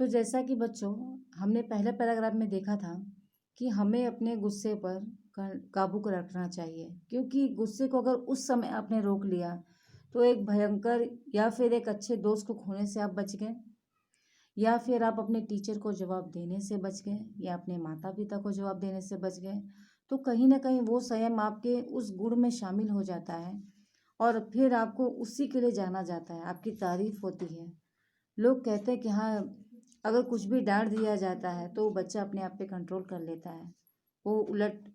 तो जैसा कि बच्चों हमने पहले पैराग्राफ में देखा था कि हमें अपने गुस्से पर काबू कर रखना चाहिए, क्योंकि गुस्से को अगर उस समय आपने रोक लिया तो एक भयंकर या फिर एक अच्छे दोस्त को खोने से आप बच गए, या फिर आप अपने टीचर को जवाब देने से बच गए, या अपने माता पिता को जवाब देने से बच गए। तो कहीं ना कहीं वो संयम आपके उस गुण में शामिल हो जाता है और फिर आपको उसी के लिए जाना जाता है, आपकी तारीफ होती है। लोग कहते हैं कि हाँ, अगर कुछ भी डांट दिया जाता है तो बच्चा अपने आप पे कंट्रोल कर लेता है, वो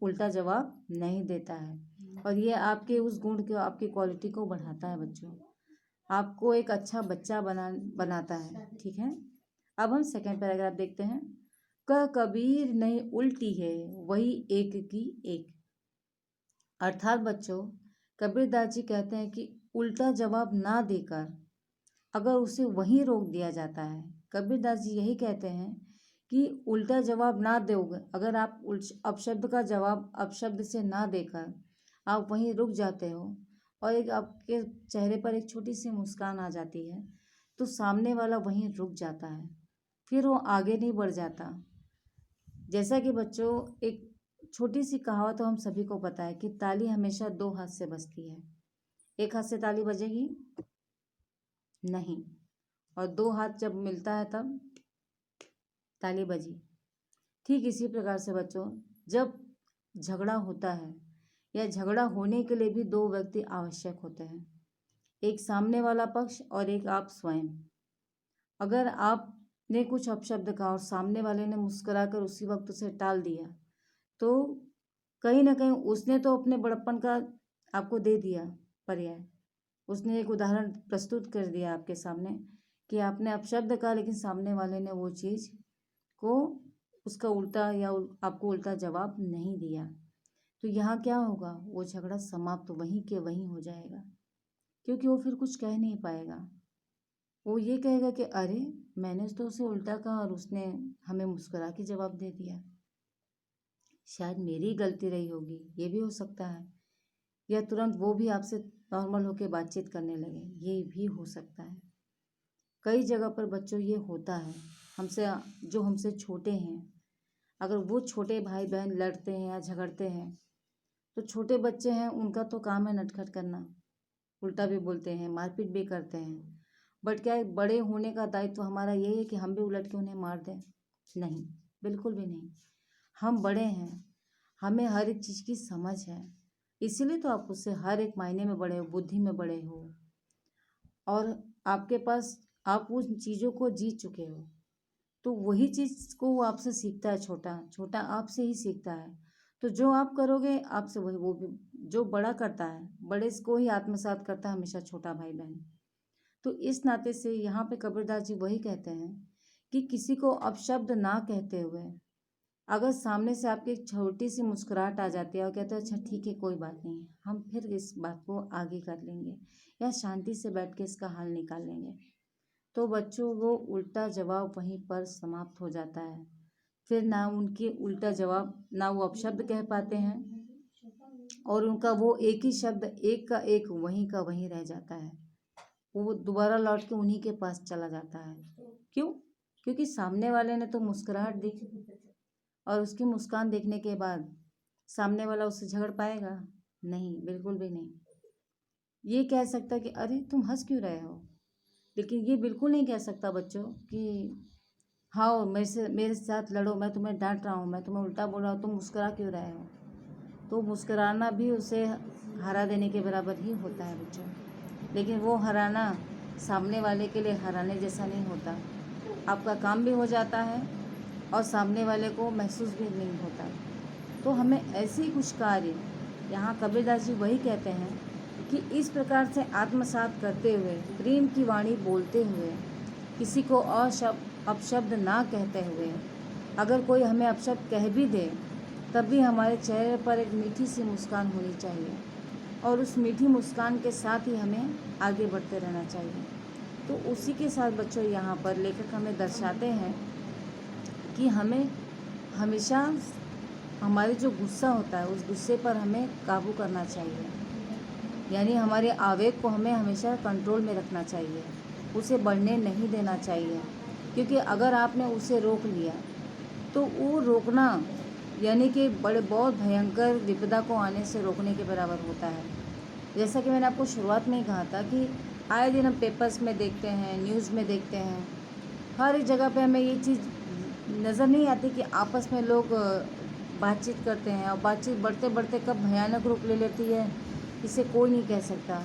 उल्टा जवाब नहीं देता है, और ये आपके उस गुण को, आपकी क्वालिटी को बढ़ाता है बच्चों, आपको एक अच्छा बच्चा बनाता है। ठीक है, अब हम सेकेंड पैराग्राफ देखते हैं। कबीर नहीं उल्टी है वही एक की एक। अर्थात बच्चों, कबीरदास जी कहते हैं कि उल्टा जवाब ना देकर अगर उसे वहीं रोक दिया जाता है, कबीरदास जी यही कहते हैं कि उल्टा जवाब ना दोगे, अगर आप अपशब्द का जवाब अपशब्द से ना देकर आप वहीं रुक जाते हो और एक आपके चेहरे पर एक छोटी सी मुस्कान आ जाती है, तो सामने वाला वहीं रुक जाता है, फिर वो आगे नहीं बढ़ जाता। जैसा कि बच्चों एक छोटी सी कहावत तो हम सभी को पता है कि ताली हमेशा दो हाथ से बजती है। एक हाथ से ताली बजेगी नहीं, और दो हाथ जब मिलता है तब ताली बजी। ठीक इसी प्रकार से बच्चों, जब झगड़ा होता है या झगड़ा होने के लिए भी दो व्यक्ति आवश्यक होते हैं, एक सामने वाला पक्ष और एक आप स्वयं। अगर आपने कुछ अपशब्द कहा और सामने वाले ने मुस्कुराकर उसी वक्त उसे टाल दिया, तो कहीं ना कहीं उसने तो अपने बड़प्पन का आपको दे दिया पर्याय, उसने एक उदाहरण प्रस्तुत कर दिया आपके सामने कि आपने अपशब्द कहा लेकिन सामने वाले ने वो चीज़ को उसका उल्टा या आपको उल्टा जवाब नहीं दिया। तो यहाँ क्या होगा, वो झगड़ा समाप्त वहीं के वहीं हो जाएगा, क्योंकि वो फिर कुछ कह नहीं पाएगा। वो ये कहेगा कि अरे, मैंने तो उसे उल्टा कहा और उसने हमें मुस्कुरा के जवाब दे दिया, शायद मेरी गलती रही होगी, ये भी हो सकता है, या तुरंत वो भी आपसे नॉर्मल होकर बातचीत करने लगे, ये भी हो सकता है। कई जगह पर बच्चों ये होता है, हमसे जो हमसे छोटे हैं, अगर वो छोटे भाई बहन लड़ते हैं या झगड़ते हैं, तो छोटे बच्चे हैं उनका तो काम है नटखट करना, उल्टा भी बोलते हैं, मारपीट भी करते हैं। बट क्या है, बड़े होने का दायित्व हमारा यही है कि हम भी उलट के उन्हें मार दें? नहीं, बिल्कुल भी नहीं। हम बड़े हैं, हमें हर एक चीज़ की समझ है, इसीलिए तो आप उससे हर एक मायने में बड़े हो, बुद्धि में बड़े हो, और आपके पास आप उन चीज़ों को जीत चुके हो, तो वही चीज़ को वो आपसे सीखता है, छोटा छोटा आपसे ही सीखता है। तो जो आप करोगे आपसे वही वो भी, जो बड़ा करता है बड़े को ही आत्मसात करता है हमेशा छोटा भाई बहन। तो इस नाते से यहाँ पे कबीरदास जी वही कहते हैं कि किसी को अपशब्द ना कहते हुए अगर सामने से आपकी एक छोटी सी मुस्कुराहट आ जाती है और कहते हैं अच्छा ठीक है, कोई बात नहीं, हम फिर इस बात को आगे कर लेंगे या शांति से बैठ के इसका हल निकाल लेंगे, तो बच्चों वो उल्टा जवाब वहीं पर समाप्त हो जाता है। फिर ना उनके उल्टा जवाब, ना वो अपशब्द कह पाते हैं, और उनका वो एक ही शब्द एक का एक वहीं का वहीं रह जाता है, वो दोबारा लौट के उन्हीं के पास चला जाता है। क्यों? क्योंकि सामने वाले ने तो मुस्कुराहट दी, और उसकी मुस्कान देखने के बाद सामने वाला उससे झगड़ पाएगा? नहीं, बिल्कुल भी नहीं। ये कह सकता कि अरे तुम हंस क्यों रहे हो, लेकिन ये बिल्कुल नहीं कह सकता बच्चों कि हाँ मेरे साथ लड़ो, मैं तुम्हें डांट रहा हूँ, मैं तुम्हें उल्टा बोल रहा हूँ, तुम मुस्कुरा क्यों रहे हो। तो मुस्कुराना भी उसे हरा देने के बराबर ही होता है बच्चों, लेकिन वो हराना सामने वाले के लिए हराने जैसा नहीं होता, आपका काम भी हो जाता है और सामने वाले को महसूस भी नहीं होता। तो हमें ऐसे ही कुछ कार्य, यहाँ कबीरदास जी वही कहते हैं कि इस प्रकार से आत्मसात करते हुए, प्रेम की वाणी बोलते हुए, किसी को अपशब्द ना कहते हुए, अगर कोई हमें अपशब्द कह भी दे तब भी हमारे चेहरे पर एक मीठी सी मुस्कान होनी चाहिए, और उस मीठी मुस्कान के साथ ही हमें आगे बढ़ते रहना चाहिए। तो उसी के साथ बच्चों यहाँ पर लेखक हमें दर्शाते हैं कि हमें हमेशा हमारे जो गुस्सा होता है उस गुस्से पर हमें काबू करना चाहिए, यानी हमारे आवेग को हमें हमेशा कंट्रोल में रखना चाहिए, उसे बढ़ने नहीं देना चाहिए। क्योंकि अगर आपने उसे रोक लिया तो वो रोकना यानी कि बड़े बहुत भयंकर विपदा को आने से रोकने के बराबर होता है। जैसा कि मैंने आपको शुरुआत में ही कहा था कि आए दिन हम पेपर्स में देखते हैं, न्यूज़ में देखते हैं, हर एक जगह पे हमें ये चीज़ नज़र नहीं आती कि आपस में लोग बातचीत करते हैं और बातचीत बढ़ते बढ़ते कब भयानक रूप ले लेती है इसे कोई नहीं कह सकता।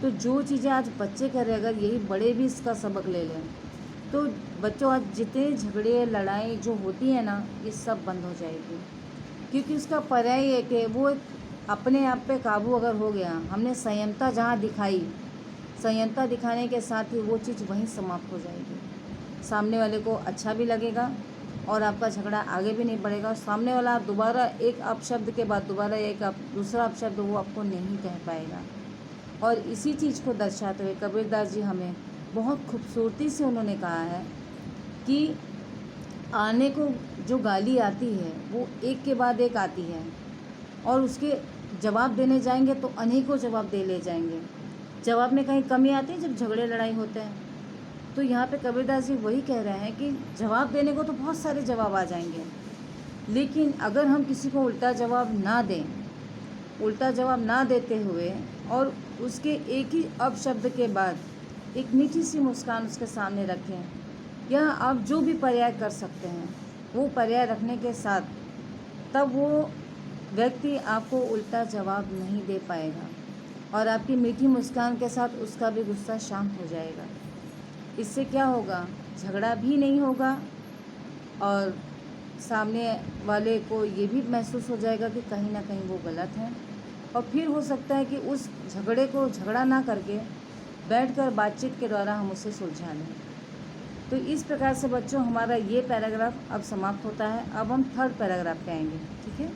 तो जो चीज़ें आज बच्चे कर रहे हैं अगर यही बड़े भी इसका सबक ले लें तो बच्चों आज जितने झगड़े लड़ाई जो होती है ना ये सब बंद हो जाएगी। क्योंकि उसका पर्याय है कि वो एक अपने आप पे काबू अगर हो गया, हमने संयमता जहाँ दिखाई, संयमता दिखाने के साथ ही वो चीज़ वहीं समाप्त हो जाएगी। सामने वाले को अच्छा भी लगेगा और आपका झगड़ा आगे भी नहीं बढ़ेगा और सामने वाला दोबारा एक अपशब्द के बाद दोबारा एक दूसरा अपशब्द वो आपको नहीं कह पाएगा। और इसी चीज़ को दर्शाते हुए कबीरदास जी हमें बहुत खूबसूरती से उन्होंने कहा है कि आने को जो गाली आती है वो एक के बाद एक आती है और उसके जवाब देने जाएंगे तो अनेकों जवाब दे ले जाएंगे। जवाब में कहीं कमी आती है जब झगड़े लड़ाई होते हैं। तो यहाँ पे कबीरदास जी वही कह रहे हैं कि जवाब देने को तो बहुत सारे जवाब आ जाएंगे, लेकिन अगर हम किसी को उल्टा जवाब ना दें, उल्टा जवाब ना देते हुए और उसके एक ही अपशब्द के बाद एक मीठी सी मुस्कान उसके सामने रखें या आप जो भी पर्याय कर सकते हैं वो पर्याय रखने के साथ, तब वो व्यक्ति आपको उल्टा जवाब नहीं दे पाएगा और आपकी मीठी मुस्कान के साथ उसका भी गुस्सा शांत हो जाएगा। इससे क्या होगा, झगड़ा भी नहीं होगा और सामने वाले को ये भी महसूस हो जाएगा कि कहीं ना कहीं वो गलत है और फिर हो सकता है कि उस झगड़े को झगड़ा ना करके बैठकर बातचीत के द्वारा हम उसे सुलझा लें। तो इस प्रकार से बच्चों हमारा ये पैराग्राफ अब समाप्त होता है। अब हम थर्ड पैराग्राफ पे आएंगे, ठीक है।